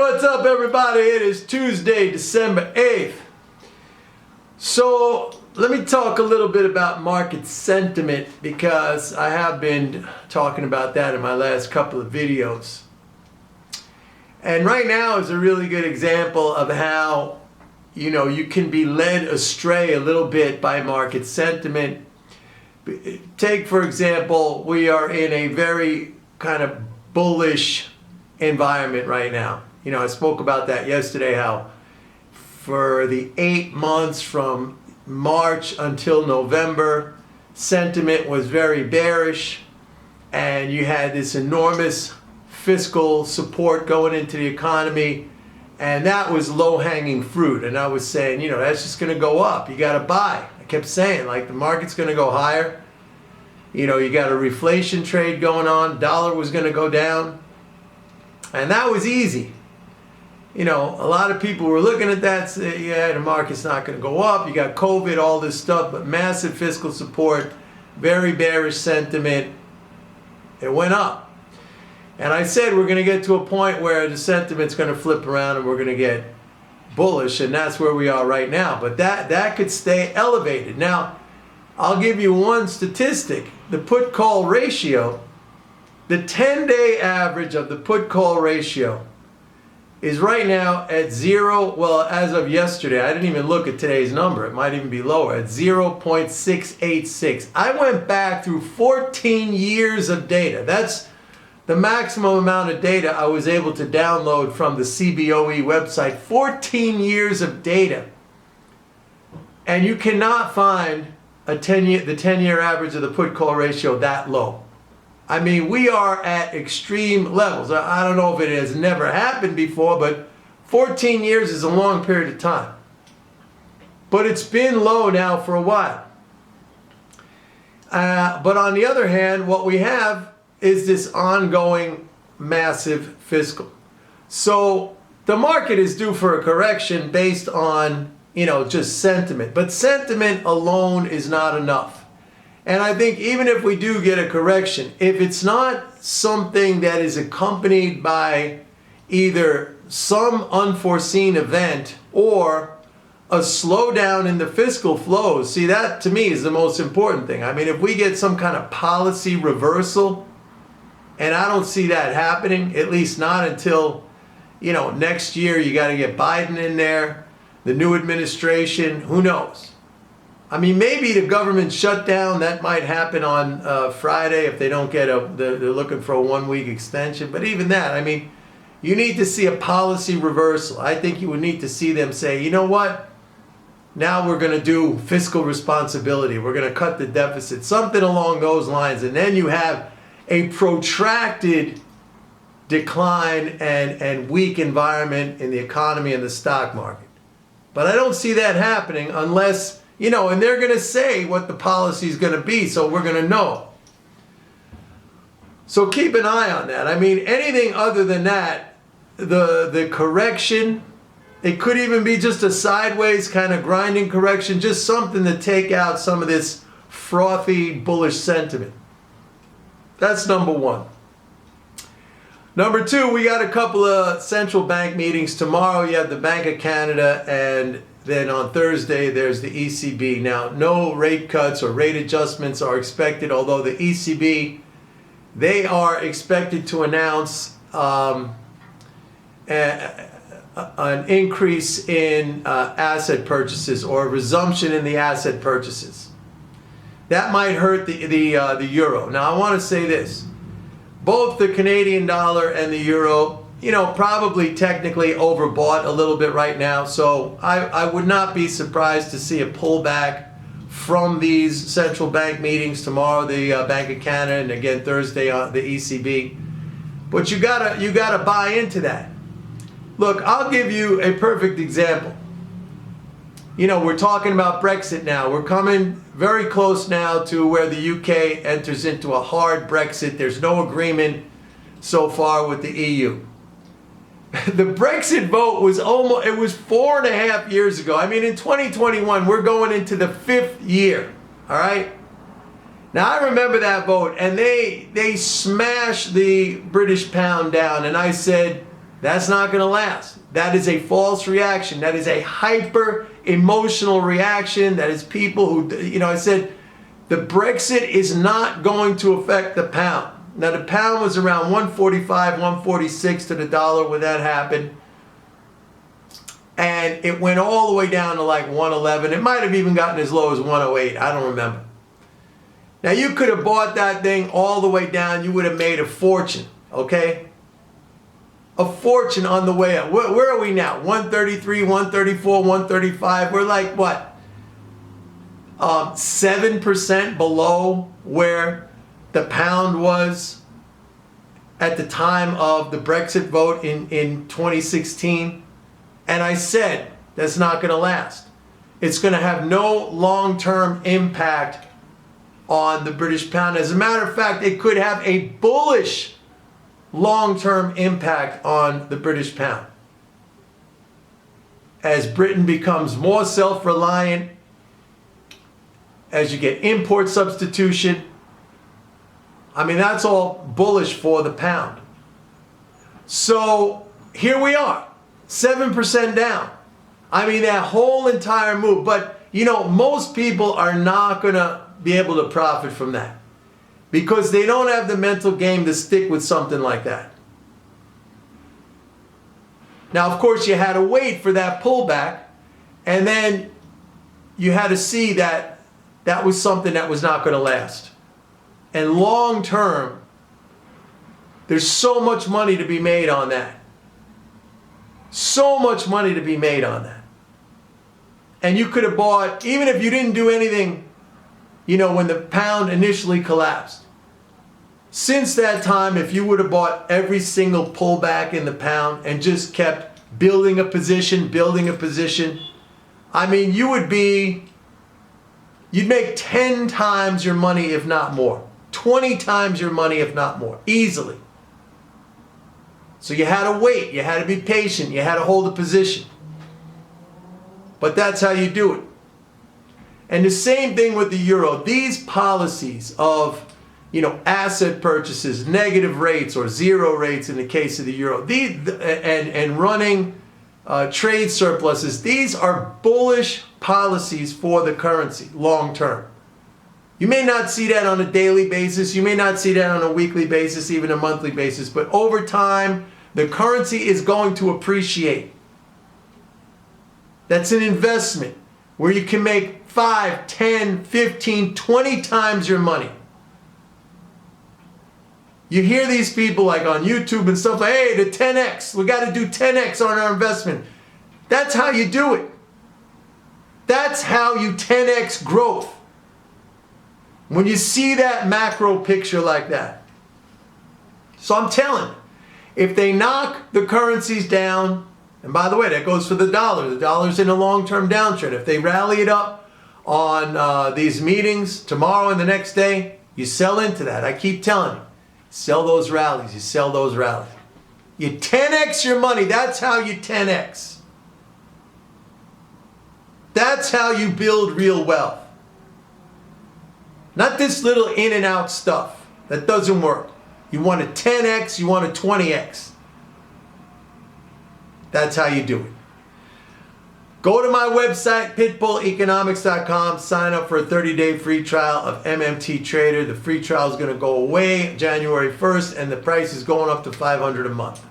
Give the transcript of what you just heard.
what's up, everybody? It is Tuesday, December 8th. So let me talk a little bit about market sentiment, because I have been talking about that in my last couple of videos. And right now is a really good example of how, you can be led astray a little bit by market sentiment. Take, for example, we are in a very kind of bullish environment right now. I spoke about that yesterday, how for the 8 months from March until November, sentiment was very bearish, and you had this enormous fiscal support going into the economy, and that was low-hanging fruit. And I was saying, that's just going to go up. You got to buy. I kept saying, like, the market's going to go higher. You got a reflation trade going on. Dollar was going to go down. And that was easy. A lot of people were looking at that, say, yeah, the market's not going to go up. You got COVID, all this stuff, but massive fiscal support, very bearish sentiment. It went up. And I said we're going to get to a point where the sentiment's going to flip around and we're going to get bullish, and that's where we are right now. But that could stay elevated. Now, I'll give you one statistic. The put-call ratio, the 10-day average of the put-call ratio is right now at 0. Well, as of yesterday, I didn't even look at today's number. It might even be lower, at 0.686. I went back through 14 years of data. That's the maximum amount of data I was able to download from the CBOE website. 14 years of data. And you cannot find the 10-year average of the put-call ratio that low. I mean, we are at extreme levels. I don't know if it has never happened before, but 14 years is a long period of time. But it's been low now for a while. But on the other hand, what we have is this ongoing massive fiscal. So the market is due for a correction based on just sentiment. But sentiment alone is not enough. And I think even if we do get a correction, if it's not something that is accompanied by either some unforeseen event or a slowdown in the fiscal flows, see, that to me is the most important thing. I mean, if we get some kind of policy reversal, and I don't see that happening, at least not until, next year. You got to get Biden in there. The new administration, who knows? I mean, maybe the government shutdown, that might happen on Friday if they don't get they're looking for a 1-week extension. But even that, I mean, you need to see a policy reversal. I think you would need to see them say, you know what? Now we're going to do fiscal responsibility. We're going to cut the deficit, something along those lines. And then you have a protracted decline and weak environment in the economy and the stock market. But I don't see that happening unless, and they're going to say what the policy is going to be, so we're going to know. So keep an eye on that. I mean, anything other than that, the correction, it could even be just a sideways kind of grinding correction, just something to take out some of this frothy, bullish sentiment. That's number one. Number two, we got a couple of central bank meetings. Tomorrow you have the Bank of Canada, and then on Thursday there's the ECB. Now, no rate cuts or rate adjustments are expected, although the ECB, they are expected to announce an increase in asset purchases, or a resumption in the asset purchases. That might hurt the euro. Now, I want to say this. Both the Canadian dollar and the euro, probably technically overbought a little bit right now. So I would not be surprised to see a pullback from these central bank meetings tomorrow, the Bank of Canada, and again Thursday on the ECB. But you gotta buy into that. Look, I'll give you a perfect example. We're talking about Brexit now. We're coming very close now to where the UK enters into a hard Brexit. There's no agreement so far with the EU. The Brexit vote was it was 4.5 years ago. I mean, in 2021, we're going into the 5th year, all right? Now, I remember that vote, and they smashed the British pound down, and I said, That's not going to last. That is a false reaction. That is a hyper emotional reaction. That is people who, I said the Brexit is not going to affect the pound. Now the pound was around 145, 146 to the dollar when that happened. And it went all the way down to like 111. It might have even gotten as low as 108. I don't remember. Now you could have bought that thing all the way down. You would have made a fortune, okay? A fortune on the way up. Where are we now? 133, 134, 135. We're like what? 7% below where the pound was at the time of the Brexit vote in 2016. And I said, that's not going to last. It's going to have no long-term impact on the British pound. As a matter of fact, it could have a bullish long-term impact on the British pound. As Britain becomes more self-reliant, as you get import substitution, I mean, that's all bullish for the pound. So here we are, 7% down. I mean, that whole entire move. But, most people are not going to be able to profit from that because they don't have the mental game to stick with something like that. Now, of course, you had to wait for that pullback, and then you had to see that that was something that was not going to last. And long term, there's so much money to be made on that. So much money to be made on that. And you could have bought, even if you didn't do anything, when the pound initially collapsed. Since that time, if you would have bought every single pullback in the pound and just kept building a position, I mean, you'd make 10 times your money, if not more. 20 times your money, if not more, easily. So you had to wait, you had to be patient, you had to hold a position. But that's how you do it. And the same thing with the euro. These policies of, asset purchases, negative rates or zero rates in the case of the euro, and running trade surpluses, these are bullish policies for the currency long term. You may not see that on a daily basis, you may not see that on a weekly basis, even a monthly basis, but over time, the currency is going to appreciate. That's an investment where you can make 5, 10, 15, 20 times your money. You hear these people like on YouTube and stuff like, hey, the 10x, we got to do 10x on our investment. That's how you do it. That's how you 10x growth. When you see that macro picture like that. So I'm telling you, if they knock the currencies down, and by the way, that goes for the dollar. The dollar's in a long-term downtrend. If they rally it up on these meetings tomorrow and the next day, you sell into that. I keep telling you, sell those rallies. You sell those rallies. You 10x your money. That's how you 10x. That's how you build real wealth. Not this little in and out stuff. That doesn't work. You want a 10x, you want a 20x. That's how you do it. Go to my website, pitbulleconomics.com. Sign up for a 30-day free trial of MMT Trader. The free trial is going to go away January 1st, and the price is going up to $500 a month.